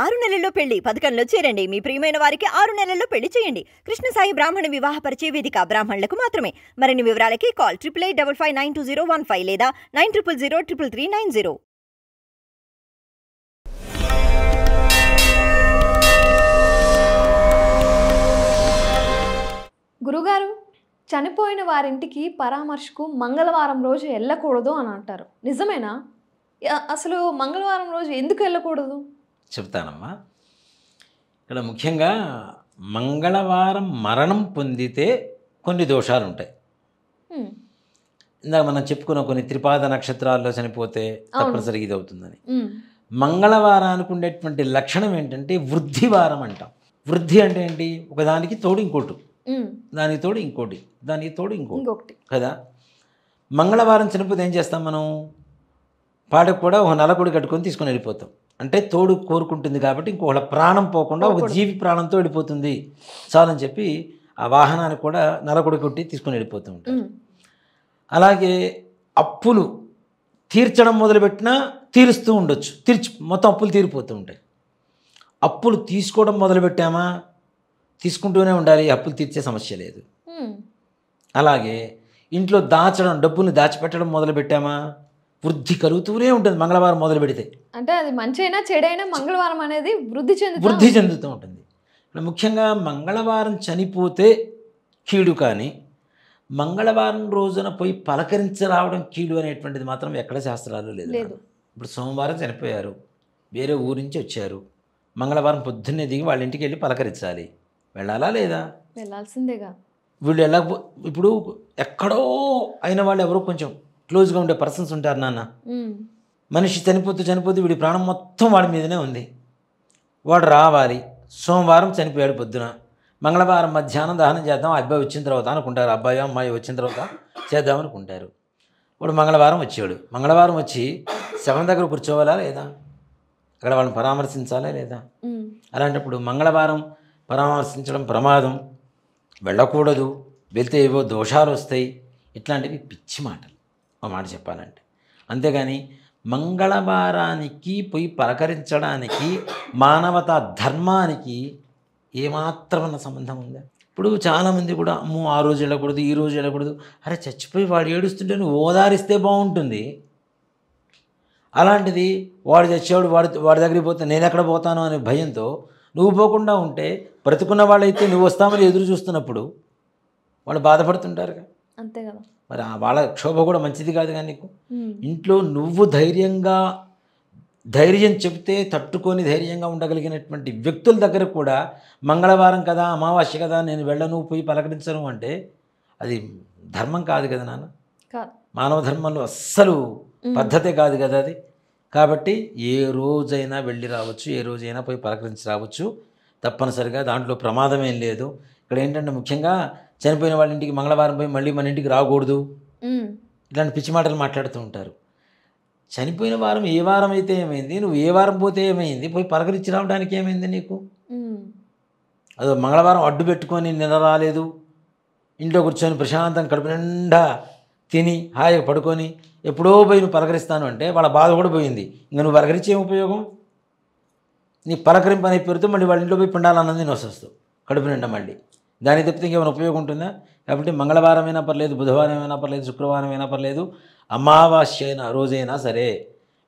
6 నెలల్లో పెళ్లి పథకంలో చేరండి. మీ ప్రియమైన వారికి 6 నెలల్లో పెళ్లి చేయండి. కృష్ణ సాయి బ్రాహ్మణ వివాహ పరిచయ వేదిక బ్రాహ్మణులకు మాత్రమే. మరిన్ని వివరాలకి కాల్ 8855592015 లేదా 9000333990. గురుగారు, చనిపోయిన వారింటికి పరామర్శకు మంగళవారం రోజు వెళ్ళకూడదు అని అంటారు. నిజమేనా? అసలు మంగళవారం రోజు ఎందుకు వెళ్ళకూడదు? చెప్తానమ్మా. ఇక్కడ ముఖ్యంగా మంగళవారం మరణం పొందితే కొన్ని దోషాలు ఉంటాయి. ఇందాక మనం చెప్పుకున్న కొన్ని త్రిపాద నక్షత్రాల్లో చనిపోతే తప్పనిసరిగా ఇది అవుతుందని. మంగళవారానికి ఉండేటువంటి లక్షణం ఏంటంటే వృద్ధివారం అంటాం. వృద్ధి అంటే ఏంటి? ఒకదానికి తోడు ఇంకోటి, దానికి తోడు ఇంకోటి, దానికి తోడు ఇంకోటి కదా. మంగళవారం చనిపోతే ఏం చేస్తాం మనం? పాడకు కూడా ఒక నలకొడి కట్టుకొని తీసుకొని వెళ్ళిపోతాం. అంటే తోడు కోరుకుంటుంది కాబట్టి ఇంకొకళ్ళ ప్రాణం పోకుండా ఒక జీవి ప్రాణంతో వెళ్ళిపోతుంది చాలని చెప్పి ఆ వాహనానికి కూడా నలకొడి కొట్టి తీసుకొని వెళ్ళిపోతూ ఉంటాం. అలాగే అప్పులు తీర్చడం మొదలుపెట్టినా తీరుస్తూ ఉండొచ్చు, మొత్తం అప్పులు తీరిపోతూ ఉంటాయి. అప్పులు తీసుకోవడం మొదలుపెట్టామా తీసుకుంటూనే ఉండాలి, అప్పులు తీర్చే సమస్య లేదు. అలాగే ఇంట్లో డబ్బుల్ని దాచిపెట్టడం మొదలుపెట్టామా వృద్ధి కలుగుతూనే ఉంటుంది మంగళవారం మొదలు పెడితే. అంటే అది మంచైనా చెడైనా మంగళవారం అనేది వృద్ధి చెందుతూ ఉంటుంది. ముఖ్యంగా మంగళవారం చనిపోతే కీడు, కానీ మంగళవారం రోజున పోయి పలకరించరావడం కీడు అనేటువంటిది మాత్రం ఎక్కడ శాస్త్రాలు లేదు. ఇప్పుడు సోమవారం చనిపోయారు, వేరే ఊరి నుంచి వచ్చారు, మంగళవారం పొద్దున్నే దిగి వాళ్ళ ఇంటికి వెళ్ళి పలకరించాలి. వెళ్ళాలా లేదా? వెళ్ళాల్సిందేగా. వీళ్ళు ఇప్పుడు ఎక్కడో అయిన వాళ్ళు ఎవరో కొంచెం క్లోజ్గా ఉండే పర్సన్స్ ఉంటారు నాన్న. మనిషి చనిపోతూ వీడి ప్రాణం మొత్తం వాడి మీదనే ఉంది, వాడు రావాలి. సోమవారం చనిపోయాడు పొద్దున, మంగళవారం మధ్యాహ్నం దహనం చేద్దాం, అబ్బాయి వచ్చిన తర్వాత అనుకుంటారు, అబ్బాయి అమ్మాయి వచ్చిన తర్వాత చేద్దాం అనుకుంటారు. వాడు మంగళవారం వచ్చాడు, మంగళవారం వచ్చి శవం దగ్గర కూర్చోవాలా లేదా? అక్కడ వాళ్ళని పరామర్శించాలా లేదా? అలాంటప్పుడు మంగళవారం పరామర్శించడం ప్రమాదం, వెళ్ళకూడదు, వెళ్తే ఏవో దోషాలు వస్తాయి, ఇట్లాంటివి పిచ్చి మాటలు ఒక మాట చెప్పాలంటే. అంతేగాని మంగళవారానికి పోయి పలకరించడానికి మానవతా ధర్మానికి ఏమాత్రమన్న సంబంధం ఉందా? ఇప్పుడు చాలామంది కూడా అమ్మో ఆ రోజు వెళ్ళకూడదు, ఈ రోజు వెళ్ళకూడదు. అరే చచ్చిపోయి వాడు ఏడుస్తుంటే నువ్వు ఓదారిస్తే బాగుంటుంది. అలాంటిది వాడు చచ్చేవాడు వాడి దగ్గరికి పోతే నేను ఎక్కడ పోతాను అనే భయంతో నువ్వు పోకుండా ఉంటే, బ్రతుకున్న వాళ్ళైతే నువ్వు వస్తామని ఎదురు చూస్తున్నప్పుడు వాళ్ళు బాధపడుతుంటారుగా. అంతే కదా. మరి వాళ్ళ క్షోభ కూడా మంచిది కాదు. కానీ నీకు ఇంట్లో నువ్వు ధైర్యం చెప్తే తట్టుకొని ధైర్యంగా ఉండగలిగినటువంటి వ్యక్తుల దగ్గర కూడా మంగళవారం కదా, అమావాస్య కదా, నేను వెళ్ళను, పోయి పలకరించను అంటే అది ధర్మం కాదు కదా నాన్న. మానవ ధర్మంలో అస్సలు పద్ధతే కాదు కదా అది. కాబట్టి ఏ రోజైనా వెళ్ళి రావచ్చు, ఏ రోజైనా పోయి పలకరించి రావచ్చు తప్పనిసరిగా, దాంట్లో ప్రమాదం ఏం లేదు. ఇక్కడ ఏంటంటే ముఖ్యంగా చనిపోయిన వాళ్ళ ఇంటికి మంగళవారం పోయి మళ్ళీ మన ఇంటికి రాకూడదు, ఇలాంటి పిచ్చి మాటలు మాట్లాడుతూ ఉంటారు. చనిపోయిన వారం ఏ వారం అయితే ఏమైంది, నువ్వు ఏ వారం పోతే ఏమైంది, పోయి పలకరించి రావడానికి ఏమైంది నీకు? అదో మంగళవారం అడ్డు పెట్టుకొని నిన్న రాలేదు, ఇంట్లో కూర్చొని ప్రశాంతంగా కడుపు నిండా తిని హాయిగా పడుకొని ఎప్పుడో పోయి నువ్వు పలకరిస్తాను అంటే వాళ్ళ బాధ కూడా పోయింది. ఇంకా నువ్వు పలకరించి ఏం ఉపయోగం? నీ పలకరింపు అనే పేరుతో మళ్ళీ వాళ్ళ ఇంట్లో పోయి పిండాలన్నది నేను వస్తావు కడుపు నిండా మళ్ళీ. దానికి తప్పితే ఇంకేమైనా ఉపయోగం ఉంటుందా? కాబట్టి మంగళవారం అయినా పర్లేదు, బుధవారం అయినా పర్లేదు, శుక్రవారం అయినా పర్లేదు, అమావాస్య అయినా రోజైనా సరే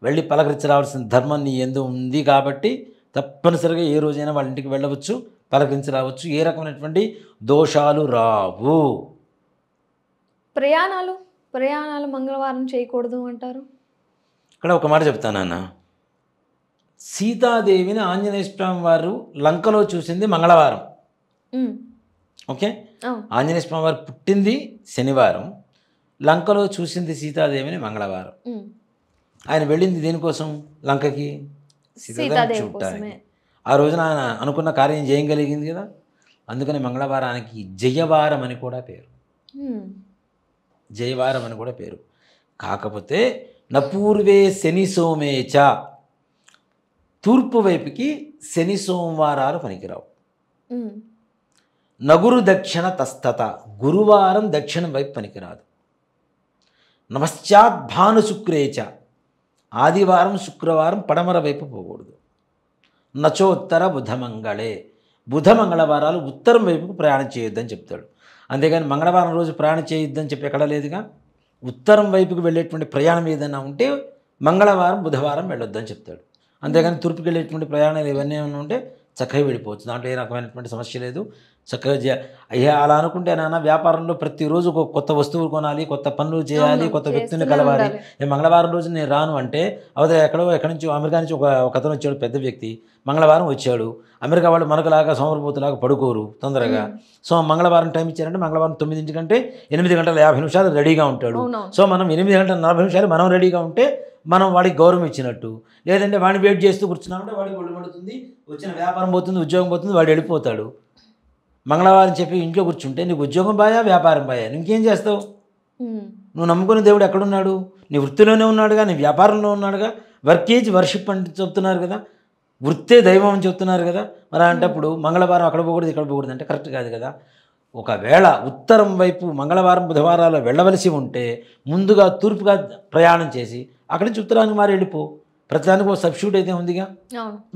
వెళ్ళి పలకరించి రావాల్సిన ధర్మం నీ యందు ఉంది. కాబట్టి తప్పనిసరిగా ఏ రోజైనా వాళ్ళ ఇంటికి వెళ్ళవచ్చు, పలకరించి రావచ్చు, ఏ రకమైనటువంటి దోషాలు రావు. ప్రయాణాలు మంగళవారం చేయకూడదు అంటారు. ఇక్కడ ఒక మాట చెప్తానన్న, సీతాదేవిని ఆంజనేయ స్వామి వారు లంకలో చూసింది మంగళవారం. ఓకే, ఆంజనేయ స్వామి వారు పుట్టింది శనివారం, లంకలో చూసింది సీతాదేవిని మంగళవారం. ఆయన వెళ్ళింది దేనికోసం? లంకకి సీతాదేవి చూడటానికి. ఆ రోజున ఆయన అనుకున్న కార్యం చేయగలిగింది కదా. అందుకని మంగళవారానికి జయవారం అని కూడా పేరు. జయవారం అని కూడా పేరు. కాకపోతే నపూర్వే శని సోమేచ, తూర్పు వైపుకి శని సోమవారాలు పనికిరావు. నగురు దక్షిణ తస్తత, గురువారం దక్షిణం వైపు పనికిరాదు. నమశ్చాత్ భాను శుక్రేచ, ఆదివారం శుక్రవారం పడమర వైపు పోకూడదు. నచోత్తర బుధమంగళే, బుధ మంగళవారాలు ఉత్తరం వైపుకు ప్రయాణం చేయొద్దని చెప్తాడు. అంతేగాని మంగళవారం రోజు ప్రయాణం చేయొద్దని చెప్పి ఎక్కడ లేదుగా. ఉత్తరం వైపుకు వెళ్ళేటువంటి ప్రయాణం ఏదైనా ఉంటే మంగళవారం బుధవారం వెళ్ళొద్దని చెప్తాడు. అంతేగాని తూర్పుకి వెళ్ళేటువంటి ప్రయాణాలు ఇవన్నీ ఏమైనా ఉంటే చక్కగా వెళ్ళిపోవచ్చు, దాంట్లో ఏ రకమైనటువంటి సమస్య లేదు. చక్కగా అయ్యా అలా అనుకుంటే నాన్న వ్యాపారంలో ప్రతిరోజు ఒక కొత్త వస్తువులు కొనాలి, కొత్త పనులు చేయాలి, కొత్త వ్యక్తిని కలవాలి. నేను మంగళవారం రోజు నేను రాను అంటే అవతల ఎక్కడి నుంచో అమెరికా నుంచి ఒక అతను వచ్చాడు, పెద్ద వ్యక్తి. మంగళవారం వచ్చాడు. అమెరికా వాళ్ళు మనకులాగా సోమరిపోతులాగా పడుకోరు తొందరగా. సో మంగళవారం టైం ఇచ్చారంటే మంగళవారం 9 కంటే 8 గంటల 50 నిమిషాలు రెడీగా ఉంటాడు. సో మనం 8 గంటల 40 నిమిషాలు మనం రెడీగా ఉంటే మనం వాడికి గౌరవం ఇచ్చినట్టు. లేదంటే వాడిని వెయిట్ చేస్తూ కూర్చున్నామంటే వాడికి ఒళ్ళు పడుతుంది, వచ్చిన వ్యాపారం పోతుంది, ఉద్యోగం పోతుంది, వాడు వెళ్ళిపోతాడు. మంగళవారం చెప్పి ఇంట్లో కూర్చుంటే నీకు ఉద్యోగం బాయా, వ్యాపారం బాయా, ఇంకేం చేస్తావు? నువ్వు నమ్ముకునే దేవుడు ఎక్కడున్నాడు? నీ వృత్తిలోనే ఉన్నాడుగా, నీ వ్యాపారంలో ఉన్నాడుగా. వర్క్ ఈజ్ వర్షిప్ అని చెప్తున్నారు కదా, వృత్తే దైవం అని చెప్తున్నారు కదా. మరి అంటప్పుడు మంగళవారం అక్కడ పోకూడదు ఇక్కడ పోకూడదు అంటే కరెక్ట్ కాదు కదా. ఒకవేళ ఉత్తరం వైపు మంగళవారం బుధవారాలు వెళ్ళవలసి ఉంటే ముందుగా తూర్పుగా ప్రయాణం చేసి అక్కడి నుంచి ఉత్తరానికి మారి వెళ్ళిపో. ప్రతిదానికి ఒక సబ్స్టిట్యూట్ అయితే ఉందిగా.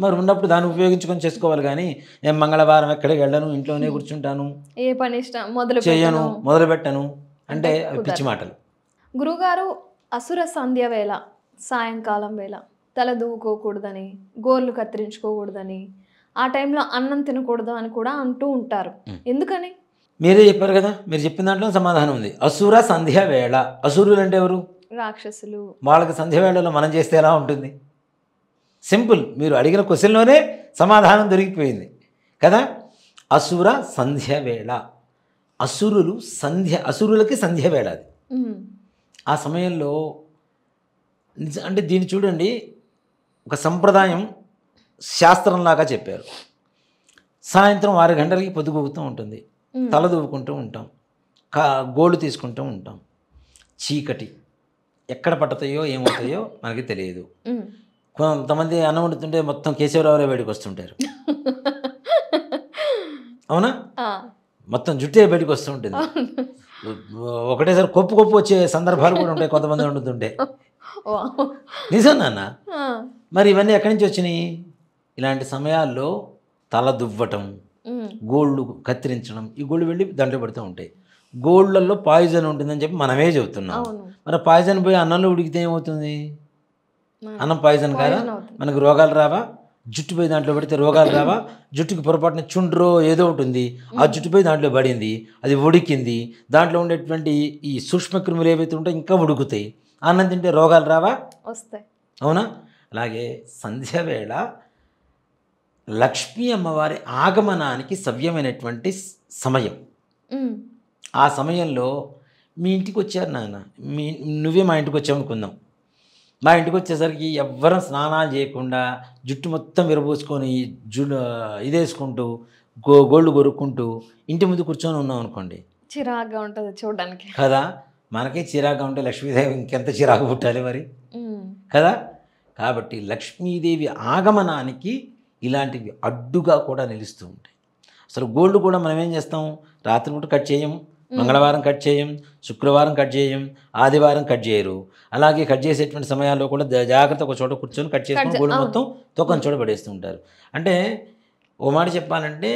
మరి ఉన్నప్పుడు దాన్ని ఉపయోగించుకొని చేసుకోవాలి. కానీ నేను మంగళవారం ఎక్కడికి వెళ్ళను, ఇంట్లోనే కూర్చుంటాను, ఏ పని ఇష్టం చేయను, మొదలు పెట్టను అంటే అవి పిచ్చి మాటలు. గురుగారు, అసుర సంధ్య వేళ, సాయంకాలం వేళ తల దూకోకూడదని, గోర్లు కత్తిరించుకోకూడదని, ఆ టైంలో అన్నం తినకూడదు అని కూడా అంటూ ఉంటారు. ఎందుకని? మీరే చెప్పారు కదా, మీరు చెప్పిన దాంట్లో సమాధానం ఉంది. అసుర సంధ్య వేళ. అసురులు అంటే ఎవరు? రాక్షసులు. వాళ్ళకి సంధ్య వేళలో మనం చేస్తే ఎలా ఉంటుంది? సింపుల్, మీరు అడిగిన క్వశ్చన్లోనే సమాధానం దొరికిపోయింది కదా. అసుర సంధ్య వేళ, అసురులు అసురులకి సంధ్య వేళ అది. ఆ సమయంలో అంటే దీన్ని చూడండి, ఒక సంప్రదాయం శాస్త్రంలాగా చెప్పారు. సాయంత్రం 6 గంటలకి పొద్దుగూగుతూ ఉంటుంది, తల దూవుకుంటూ ఉంటాం, గోళ్ళు తీసుకుంటూ ఉంటాం. చీకటి ఎక్కడ పట్టుతాయో ఏమవుతాయో మనకి తెలియదు. కొంతమంది అన్నం వండుతుంటే మొత్తం కేశవరావులే బయటకు వస్తుంటారు, అవునా? మొత్తం జుట్టే బయటకు వస్తూ ఉంటుంది. ఒకటేసారి కొప్పు వచ్చే సందర్భాలు కూడా ఉంటాయి కొంతమంది వండుతుంటే. నిజం నాన్న. మరి ఇవన్నీ ఎక్కడి నుంచి వచ్చినాయి? ఇలాంటి సమయాల్లో తల దువ్వటం, గోళ్ళు కత్తిరించడం, ఈ గోళ్ళు వెళ్ళి దాంట్లో పడుతూ ఉంటాయి. గోళ్ళల్లో పాయిజన్ ఉంటుందని చెప్పి మనమే చెబుతున్నాం. మరి పాయిజన్ పోయి అన్నంలో ఉడికితే ఏమవుతుంది? అన్నం పాయిజన్ కాదా? మనకు రోగాలు రావా? జుట్టు పోయి దాంట్లో పడితే రోగాలు రావా? జుట్టుకి పొరపాటున చుండ్రో ఏదో ఉంటుంది, ఆ జుట్టు పోయి దాంట్లో పడింది, అది ఉడికింది, దాంట్లో ఉండేటువంటి ఈ సూక్ష్మక్రిములు ఏవైతే ఉంటాయో ఇంకా ఉడుకుతాయి. అన్నం తింటే రోగాలు రావా? వస్తాయి, అవునా? అలాగే సంధ్య వేళ లక్ష్మీ అమ్మవారి ఆగమనానికి సవ్యమైనటువంటి సమయం. ఆ సమయంలో మీ ఇంటికి వచ్చారు నాన్న, నువ్వే మా ఇంటికి వచ్చావు అనుకుందాం. మా ఇంటికి వచ్చేసరికి ఎవ్వరం స్నానాలు చేయకుండా జుట్టు మొత్తం విరబోసుకొని ఇదేసుకుంటూ గోళ్ళు కొరుక్కుంటూ ఇంటి ముందు కూర్చొని ఉన్నాం అనుకోండి, చిరాగ్గా ఉంటుంది చూడడానికి కదా. మనకే చిరాగ్గా ఉంటే లక్ష్మీదేవి ఇంకెంత చిరాకు పుట్టాలి మరి, కదా. కాబట్టి లక్ష్మీదేవి ఆగమనానికి ఇలాంటివి అడ్డుగా కూడా నిలుస్తూ ఉంటాయి. అసలు గోల్డ్ కూడా మనం ఏం చేస్తాం? రాత్రిపూట కట్ చేయం, మంగళవారం కట్ చేయం, శుక్రవారం కట్ చేయం, ఆదివారం కట్ చేయరు. అలాగే కట్ చేసేటువంటి సమయాల్లో కూడా జాగ్రత్త ఒక చోట కూర్చొని కట్ చేసుకొని గోల్డ్ మొత్తం తొక్కని చోట పడేస్తూ ఉంటారు. అంటే ఓ మాట చెప్పాలంటే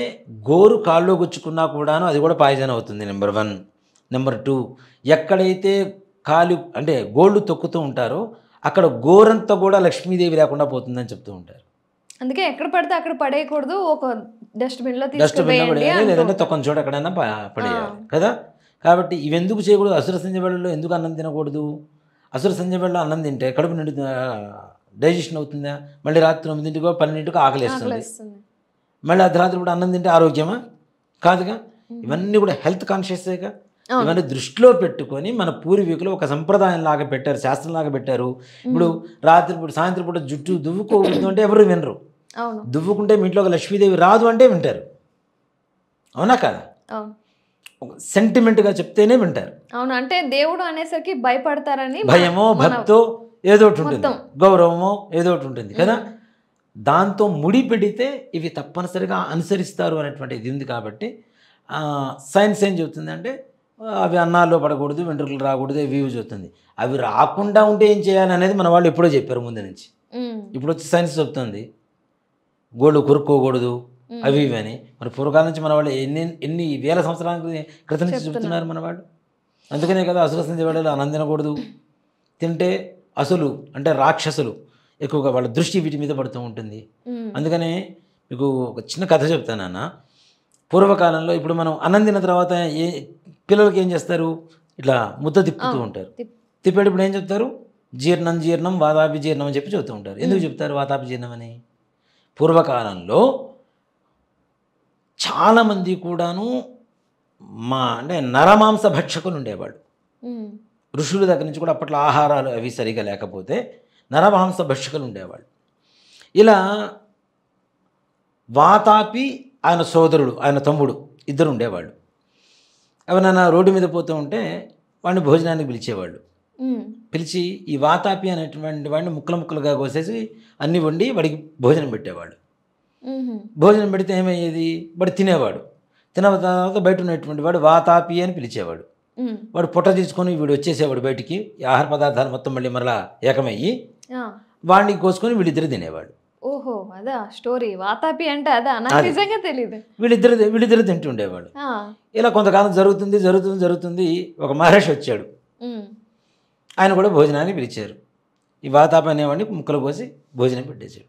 గోరు కాల్లో గుచ్చుకున్నా కూడాను అది కూడా పాయిజన్ అవుతుంది, నెంబర్ 1. నెంబర్ 2, ఎక్కడైతే అంటే గోల్డ్ తొక్కుతూ ఉంటారో అక్కడ గోరంతా కూడా లక్ష్మీదేవి లేకుండా పోతుందని చెప్తూ ఉంటారు. అందుకే ఎక్కడ పడితే అక్కడ పడేయకూడదు, ఒక డస్ట్బిన్లో లేదంటే తొక్కని చోట ఎక్కడైనా పడేయాలి కదా. కాబట్టి ఇవెందుకు చేయకూడదు? అసుర సంధ్య వేళల్లో ఎందుకు అన్నం తినకూడదు? అసుర సంధ్య వేళలో అన్నం తింటే కడుపు నిండు డైజెషన్ అవుతుందా? మళ్ళీ రాత్రి 9 12 ఆకలిస్తుంది. మళ్ళీ అర్ధరాత్రి కూడా అన్నం తింటే ఆరోగ్యమా? కాదుగా. ఇవన్నీ కూడా హెల్త్ కాన్షియస్గా. ఇవన్నీ దృష్టిలో పెట్టుకొని మన పూర్వీకులు ఒక సంప్రదాయం లాగా పెట్టారు, శాస్త్రం లాగా పెట్టారు. ఇప్పుడు రాత్రిపూట సాయంత్రం పూట జుట్టు దువ్వుకోకూడదు అంటే ఎవరు వినరు. దువ్వుకుంటే మీ ఇంట్లో ఒక లక్ష్మీదేవి రాదు అంటే వింటారు, అవునా కదా? సెంటిమెంట్గా చెప్తేనే వింటారు. అవును, అంటే దేవుడు అనేసరికి భయపడతారని, భయమో భక్తో ఏదో ఒకటి ఉంటుంది, గౌరవమో ఏదో ఒకటి ఉంటుంది కదా. దాంతో ముడి పెడితే ఇవి తప్పనిసరిగా అనుసరిస్తారు అనేటువంటిది ఉంది. కాబట్టి సైన్స్ ఏం చెబుతుందంటే అవి అన్నాల్లో పడకూడదు, వెంట్రుకలు రాకూడదు, ఇవి చెబుతుంది. అవి రాకుండా ఉంటే ఏం చేయాలి అనేది మన వాళ్ళు ఎప్పుడో చెప్పారు ముందు నుంచి. ఇప్పుడు వచ్చి సైన్స్ చెప్తుంది గోళ్ళు కొరుక్కోకూడదు అవి ఇవి అని. మరి పూర్వకాలం నుంచి మన వాళ్ళు ఎన్ని వేల సంవత్సరాల క్రితం నుంచి చెబుతున్నారు మన వాళ్ళు. అందుకనే కదా అసుర సంధ్య వేళలో అన్నం తినకూడదు, తింటే అసులు అంటే రాక్షసులు ఎక్కువగా వాళ్ళ దృష్టి వీటి మీద పడుతూ ఉంటుంది. అందుకనే మీకు ఒక చిన్న కథ చెప్తాను నాన్న. పూర్వకాలంలో ఇప్పుడు మనం అన్నం తిన్న తర్వాత పిల్లలకి ఏం చేస్తారు, ఇట్లా ముద్ద తిప్పుతూ ఉంటారు. తిప్పేటప్పుడు ఏం చెప్తారు, జీర్ణం జీర్ణం వాతాపి జీర్ణం అని చెప్పి చెబుతూ ఉంటారు. ఎందుకు చెప్తారు వాతాపి జీర్ణం అని? పూర్వకాలంలో చాలామంది కూడాను అంటే నరమాంస భక్షకులు ఉండేవాళ్ళు. ఋషుల దగ్గర నుంచి కూడా అప్పట్లో ఆహారాలు అవి సరిగా లేకపోతే నరమాంస భక్షకులు ఉండేవాళ్ళు. ఇలా వాతాపి ఆయన సోదరుడు ఆయన తమ్ముడు ఇద్దరు ఉండేవాళ్ళు. ఎవరైనా రోడ్డు మీద పోతూ ఉంటే వాడిని భోజనానికి పిలిచేవాళ్ళు. పిలిచి ఈ వాతాపి అనేటువంటి వాడిని ముక్కలు ముక్కలుగా కోసేసి అన్ని వండి వాడికి భోజనం పెట్టేవాళ్ళు. భోజనం పెడితే ఏమయ్యేది, వాడు తినేవాడు. తిన తర్వాత బయట ఉన్నటువంటి వాడు వాతాపి అని పిలిచేవాడు. వాడు పొట్ట తీసుకొని వీడు వచ్చేసేవాడు బయటికి. ఈ ఆహార పదార్థాలు మొత్తం మళ్ళీ మరలా ఏకమయ్యి వాడిని కోసుకొని వీళ్ళిద్దరు తినేవాడు. ఓహో అదా స్టోరీ. వాతాపి అంటే అదా, నాకు నిజంగా తెలియదు. వీళ్ళిద్దరు తింటుండేవాడు. ఇలా కొంతకాలం జరుగుతుంది. ఒక మహర్షి వచ్చాడు. ఆయన కూడా భోజనాన్ని పిలిచారు. ఈ వాతాపి అనేవాడిని ముక్కలు కోసి భోజనం పెట్టేశాడు.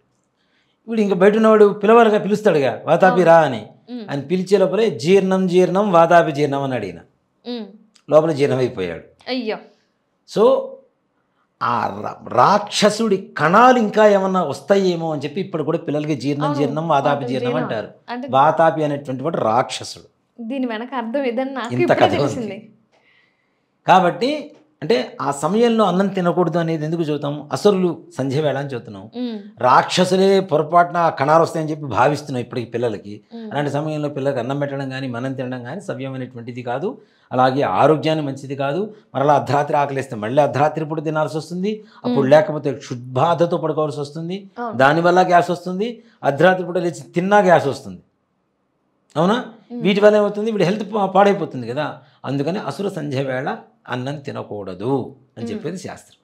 వీడు ఇంకా బయట ఉన్నవాడు పిలవాలిగా, పిలుస్తాడుగా వాతాపి రా అని. ఆయన పిలిచే లోపలే జీర్ణం జీర్ణం వాతాపి జీర్ణం అని అడిగిన లోపల జీర్ణమైపోయాడు. అయ్యో. సో ఆ రాక్షసుడి కణాలు ఇంకా ఏమన్నా వస్తాయేమో అని చెప్పి ఇప్పుడు కూడా పిల్లలకి జీర్ణం జీర్ణం వాతాపి జీర్ణం అంటారు. వాతాపి అనేటువంటి వాడు రాక్షసుడు. దీని వెనక అర్థం ఏదన్నా ఇంత కథ ఉంది. కాబట్టి అంటే ఆ సమయంలో అన్నం తినకూడదు అనేది ఎందుకు చూద్దాం, అసురులు సంధ్య వేళ అని చూస్తున్నాం. రాక్షసులే పొరపాటున కణాలు వస్తాయని చెప్పి భావిస్తున్నాం ఇప్పటికి పిల్లలకి. అలాంటి సమయంలో పిల్లలకి అన్నం పెట్టడం కానీ మనం తినడం కానీ సవ్యమైనటువంటిది కాదు. అలాగే ఆరోగ్యాన్ని మంచిది కాదు. మరలా అర్ధరాత్రి ఆకలిస్తే మళ్ళీ అర్ధరాత్రి పూట తినాల్సి వస్తుంది. అప్పుడు లేకపోతే క్షుద్బాధతో పడుకోవాల్సి వస్తుంది. దానివల్ల గ్యాస్ వస్తుంది. అర్ధరాత్రి పూట లేచి తిన్నా గ్యాస్ వస్తుంది. అవునా? వీటి వల్ల ఏమవుతుంది, వీడి హెల్త్ పాడైపోతుంది కదా. అందుకని అసుర సంధ్య వేళ అన్నం తినకూడదు అని చెప్పేది శాస్త్రం.